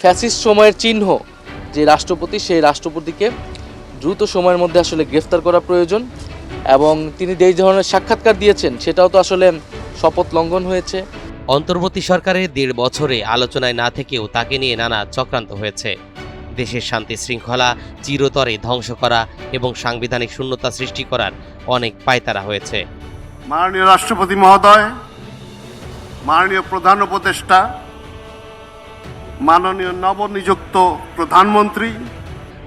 Fascist সময়ের চিহ্ন যে রাষ্ট্রপতি, সেই রাষ্ট্রপতিকে দ্রুত সময়ের মধ্যে আসলে গ্রেফতার করা প্রয়োজন। এবং তিনি যেই ধরনের সাক্ষাৎকার দিয়েছেন সেটাও তো আসলে শপথ লঙ্ঘন হয়েছে। অন্তর্বর্তী সরকারের ১.৫ বছরে আলোচনায় না থেকেও তাকে নিয়ে নানা চক্রান্ত হয়েছে। দেশের শান্তি শৃঙ্খলা চিরতরে ধ্বংস করা এবং সাংবিধানিক শূন্যতা সৃষ্টি করার অনেক পায়তারা হয়েছে। মাননীয় রাষ্ট্রপতি মহোদয়, মাননীয় প্রধান উপদেষ্টা, মাননীয় নবনিযুক্ত প্রধানমন্ত্রী,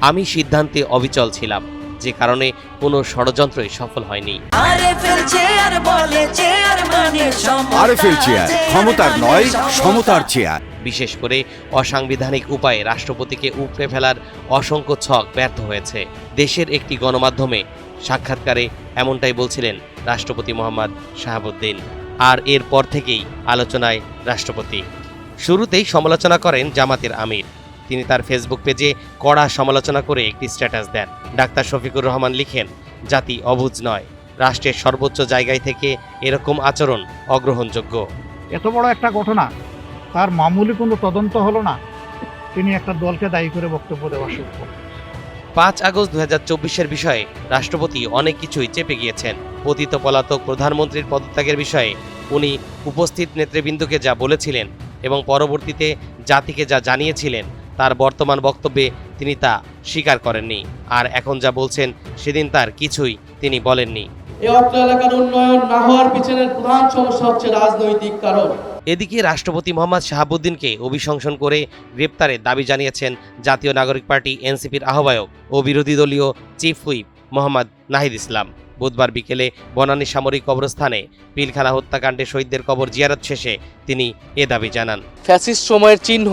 আমি সিদ্ধান্তে অবিচল ছিলাম, যে কারণে কোনো ষড়যন্ত্রই সফল হয়নি। আরএফএল চেয়ার ক্ষমতার নয়, সমতার চেয়ার। বিশেষ করে অসাংবিধানিক উপায়ে রাষ্ট্রপতিকে উপড়ে ফেলার অসংখ্য ছক ব্যর্থ হয়েছে। দেশের একটি গণমাধ্যমে সাক্ষাৎকারে এমনটাই বলছিলেন রাষ্ট্রপতি মোহাম্মদ শাহাবুদ্দিন। আর এরপর থেকেই আলোচনায় রাষ্ট্রপতি। শুরুতেই সমালোচনা করেন জামাতের আমির। তিনি তার ফেসবুক পেজে কড়া সমালোচনা করে একটি স্ট্যাটাস দেন। ডাক্তার শফিকুর রহমান লিখেন, জাতি অবুঝ নয়, রাষ্ট্রের সর্বোচ্চ জায়গায় থেকে এরকম আচরণ অগ্রহণযোগ্য। এত বড় একটা ঘটনা, তার মামুলি কোনো তদন্ত হলো না, তিনি একটা দলকে দায়ী করে বক্তব্য দেওয়া শুরু করেন। ৫ আগস্ট ২০২৪-এর বিষয়ে রাষ্ট্রপতি অনেক কিছুই চেপে গিয়েছেন। পতিত পলাতক প্রধানমন্ত্রীর পদত্যাগের বিষয়ে উনি উপস্থিত নেতৃবৃন্দকে যা বলেছিলেন এবং পরবর্তীতে জাতিকে যা জানিয়েছিলেন, তার বর্তমান বক্তব্যে তিনি তা স্বীকার করেননি। আর এখন যা বলছেন, সেদিন তার কিছুই তিনি বলেননি। এই অত্র এলাকার উন্নয়ন না হওয়ার পিছনের প্রধান সমস্যা হচ্ছে রাজনৈতিক কারণ। এদিকে রাষ্ট্রপতি মোহাম্মদ শাহাবুদ্দিনকে অভিশংসন করে গ্রেপ্তারের দাবি জানিয়েছেন জাতীয় নাগরিক পার্টি এনসিপির আহ্বায়ক ও বিরোধী দলীয় চিফ হুইপ মোহাম্মদ নাহিদ ইসলাম। বুধবার বিকেলে বনানী সামরিক কবরস্থানে পিলখানা হত্যাকাণ্ডে শহীদদের কবর জিয়ারত শেষে তিনি এ দাবি জানান। ফ্যাসিস্ট সময়ের চিহ্ন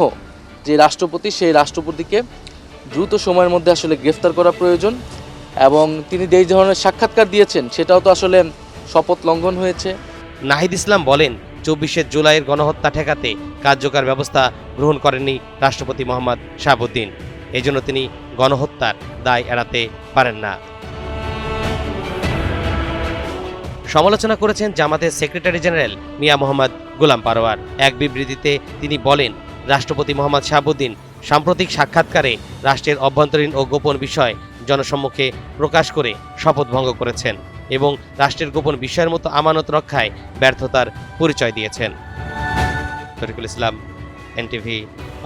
যে রাষ্ট্রপতি, সেই রাষ্ট্রপতিকে দ্রুত সময়ের মধ্যে আসলে গ্রেফতার করা প্রয়োজন। এবং তিনি যেই ধরনের সাক্ষাৎকার দিয়েছেন সেটাও তো আসলে শপথ লঙ্ঘন হয়েছে। নাহিদ ইসলাম বলেন, ২৪শে জুলাইয়ের গণহত্যা ঠেকাতে কার্যকর ব্যবস্থা গ্রহণ করেননি রাষ্ট্রপতি মোহাম্মদ শাহাবুদ্দিন। এজন্য তিনি গণহত্যার দায় এড়াতে পারেন না। সমালোচনা করেছেন জামাতের সেক্রেটারি জেনারেল মিয়া মোহাম্মদ গোলাম পারোয়ার। এক বিবৃতিতে তিনি বলেন, রাষ্ট্রপতি মোহাম্মদ শাহাবুদ্দিন সাম্প্রতিক সাক্ষাৎকারে রাষ্ট্রের অভ্যন্তরীণ ও গোপন বিষয় জনসম্মুখে প্রকাশ করে শপথ ভঙ্গ করেছেন এবং রাষ্ট্রের গোপন বিষয়ের মতো আমানত রক্ষায় ব্যর্থতার পরিচয় দিয়েছেন। তরিকুল ইসলাম, এনটিভি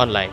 অনলাইন।